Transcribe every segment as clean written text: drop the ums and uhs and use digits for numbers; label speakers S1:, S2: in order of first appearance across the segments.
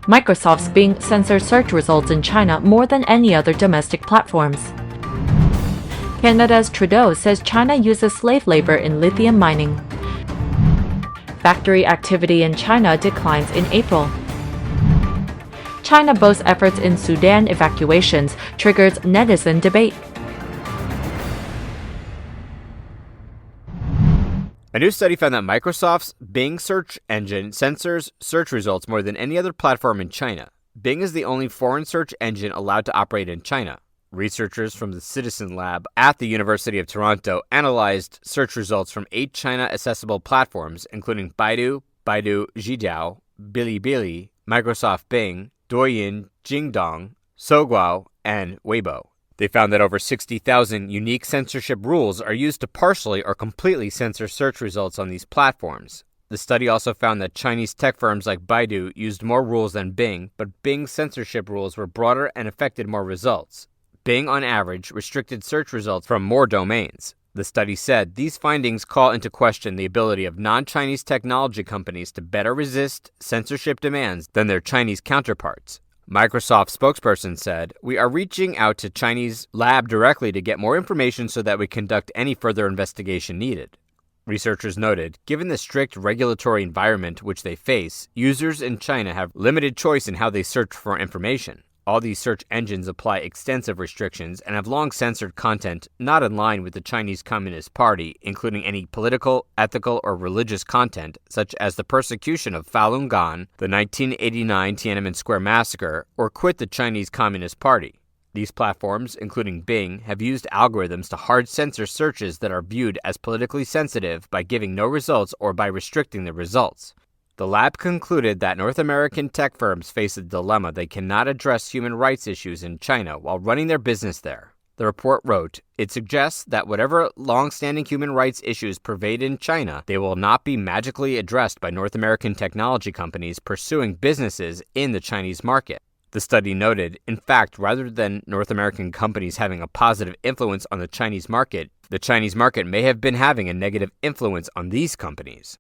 S1: Microsoft's Bing censors search results in China more than any other domestic platforms. Canada's Trudeau says China uses slave labor in lithium mining. Factory activity in China declines in April. China boasts efforts in Sudan evacuations, triggers netizen debate.
S2: A new study found that Microsoft's Bing search engine censors search results more than any other platform in China. Bing is the only foreign search engine allowed to operate in China. Researchers from the Citizen Lab at the University of Toronto analyzed search results from 8 China-accessible platforms, including Baidu, Baidu Zhidiao, Bilibili, Microsoft Bing, Douyin, Jingdong, Sogou, and Weibo. They found that over 60,000 unique censorship rules are used to partially or completely censor search results on these platforms. The study also found that Chinese tech firms like Baidu used more rules than Bing, but Bing's censorship rules were broader and affected more results. Bing, on average, restricted search results from more domains. The study said these findings call into question the ability of non-Chinese technology companies to better resist censorship demands than their Chinese counterparts. Microsoft spokesperson said, "We are reaching out to Chinese lab directly to get more information so that we conduct any further investigation needed." Researchers noted, given the strict regulatory environment which they face, users in China have limited choice in how they search for information. All these search engines apply extensive restrictions and have long censored content not in line with the Chinese Communist Party, including any political, ethical, or religious content, such as the persecution of Falun Gong, the 1989 Tiananmen Square massacre, or quit the Chinese Communist Party. These platforms, including Bing, have used algorithms to hard censor searches that are viewed as politically sensitive by giving no results or by restricting the results. The lab concluded that North American tech firms face a dilemma. They cannot address human rights issues in China while running their business there. The report wrote, "It suggests that whatever long-standing human rights issues pervade in China, they will not be magically addressed by North American technology companies pursuing businesses in the Chinese market." The study noted, in fact, rather than North American companies having a positive influence on the Chinese market may have been having a negative influence on these companies.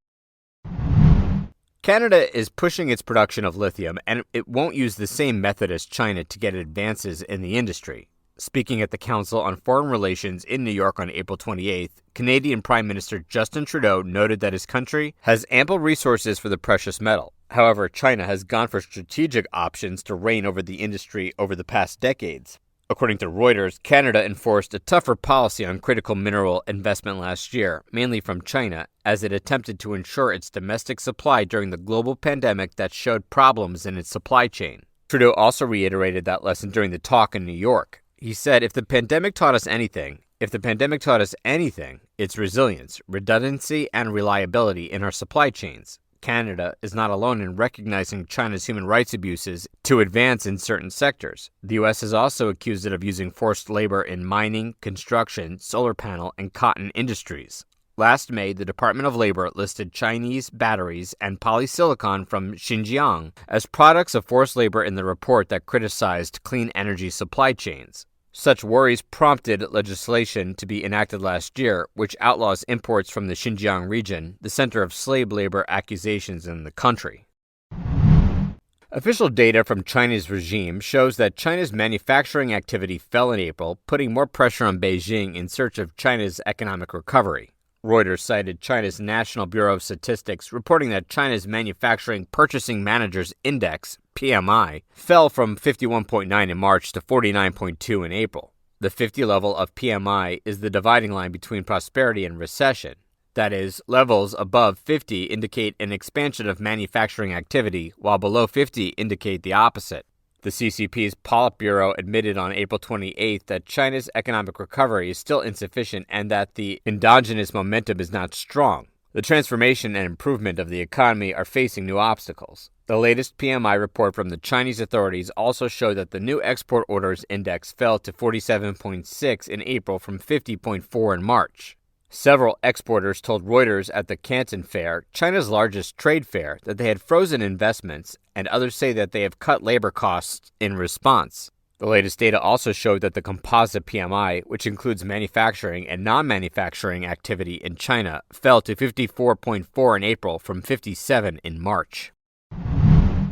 S2: Canada is pushing its production of lithium, and it won't use the same method as China to get advances in the industry. Speaking at the Council on Foreign Relations in New York on April 28th, Canadian Prime Minister Justin Trudeau noted that his country has ample resources for the precious metal. However, China has gone for strategic options to reign over the industry over the past decades. According to Reuters, Canada enforced a tougher policy on critical mineral investment last year, mainly from China, as it attempted to ensure its domestic supply during the global pandemic that showed problems in its supply chain. Trudeau also reiterated that lesson during the talk in New York. He said, if the pandemic taught us anything, it's resilience, redundancy, and reliability in our supply chains. Canada is not alone in recognizing China's human rights abuses to advance in certain sectors. The U.S. has also accused it of using forced labor in mining, construction, solar panel, and cotton industries. Last May, the Department of Labor listed Chinese batteries and polysilicon from Xinjiang as products of forced labor in the report that criticized clean energy supply chains. Such worries prompted legislation to be enacted last year, which outlaws imports from the Xinjiang region, the center of slave labor accusations in the country. Official data from China's regime shows that China's manufacturing activity fell in April, putting more pressure on Beijing in search of China's economic recovery. Reuters cited China's National Bureau of Statistics reporting that China's Manufacturing Purchasing Managers Index, PMI, fell from 51.9 in March to 49.2 in April. The 50 level of PMI is the dividing line between prosperity and recession. That is, levels above 50 indicate an expansion of manufacturing activity, while below 50 indicate the opposite. The CCP's Politburo admitted on April 28th that China's economic recovery is still insufficient and that the endogenous momentum is not strong. The transformation and improvement of the economy are facing new obstacles. The latest PMI report from the Chinese authorities also showed that the new export orders index fell to 47.6 in April from 50.4 in March. Several exporters told Reuters at the Canton Fair, China's largest trade fair, that they had frozen investments, and others say that they have cut labor costs in response. The latest data also showed that the composite PMI, which includes manufacturing and non-manufacturing activity in China, fell to 54.4 in April from 57 in March.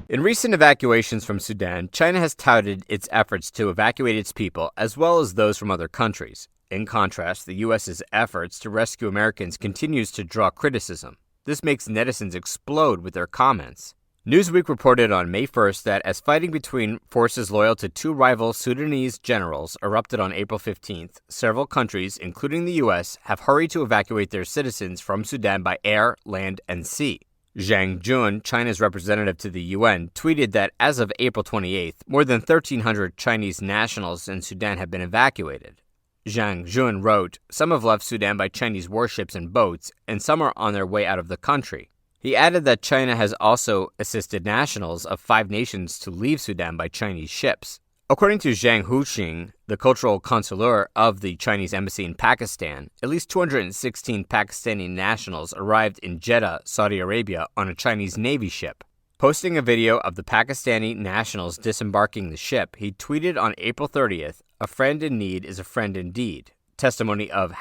S2: In recent evacuations from Sudan, China has touted its efforts to evacuate its people as well as those from other countries. In contrast, the U.S.'s efforts to rescue Americans continues to draw criticism. This makes netizens explode with their comments. Newsweek reported on May 1st that as fighting between forces loyal to two rival Sudanese generals erupted on April 15th, several countries, including the U.S., have hurried to evacuate their citizens from Sudan by air, land, and sea. Zhang Jun, China's representative to the UN, tweeted that as of April 28th, more than 1,300 Chinese nationals in Sudan have been evacuated. Zhang Jun wrote, "Some have left Sudan by Chinese warships and boats, and some are on their way out of the country." He added that China has also assisted nationals of 5 nations to leave Sudan by Chinese ships. According to Zhang Huqing, the cultural consular of the Chinese embassy in Pakistan, at least 216 Pakistani nationals arrived in Jeddah, Saudi Arabia, on a Chinese Navy ship. Posting a video of the Pakistani nationals disembarking the ship, he tweeted on April 30th, "A friend in need is a friend indeed." Testimony of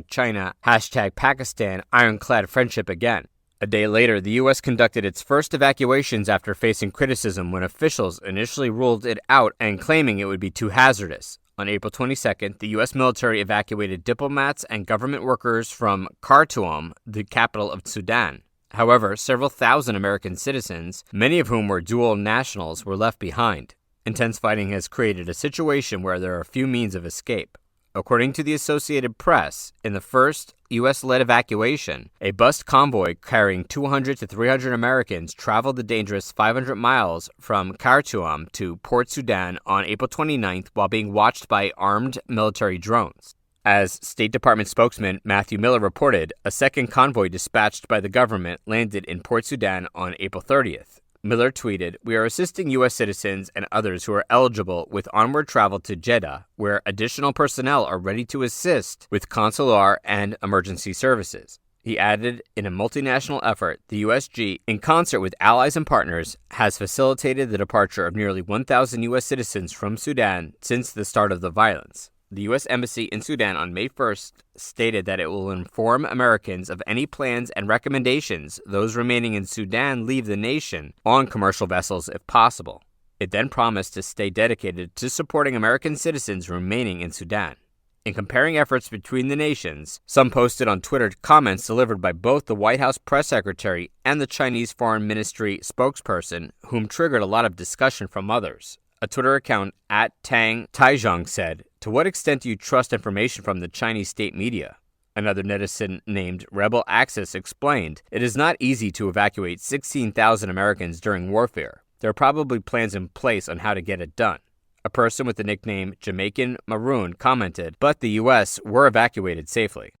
S2: #China, #Pakistan, ironclad friendship again. A day later, the U.S. conducted its first evacuations after facing criticism when officials initially ruled it out and claiming it would be too hazardous. On April 22nd, the U.S. military evacuated diplomats and government workers from Khartoum, the capital of Sudan. However, several thousand American citizens, many of whom were dual nationals, were left behind. Intense fighting has created a situation where there are few means of escape. According to the Associated Press, in the first U.S.-led evacuation, a bus convoy carrying 200 to 300 Americans traveled the dangerous 500 miles from Khartoum to Port Sudan on April 29th while being watched by armed military drones. As State Department spokesman Matthew Miller reported, a second convoy dispatched by the government landed in Port Sudan on April 30th. Miller tweeted, "We are assisting U.S. citizens and others who are eligible with onward travel to Jeddah, where additional personnel are ready to assist with consular and emergency services." He added, "In a multinational effort, the USG, in concert with allies and partners, has facilitated the departure of nearly 1,000 U.S. citizens from Sudan since the start of the violence." The U.S. Embassy in Sudan on May 1st stated that it will inform Americans of any plans and recommendations those remaining in Sudan leave the nation on commercial vessels if possible. It then promised to stay dedicated to supporting American citizens remaining in Sudan. In comparing efforts between the nations, some posted on Twitter comments delivered by both the White House press secretary and the Chinese Foreign Ministry spokesperson, whom triggered a lot of discussion from others. A Twitter account @Tang Taizhong said, "To what extent do you trust information from the Chinese state media?" Another netizen named Rebel Axis explained, "It is not easy to evacuate 16,000 Americans during warfare. There are probably plans in place on how to get it done." A person with the nickname Jamaican Maroon commented, "But the U.S. were evacuated safely."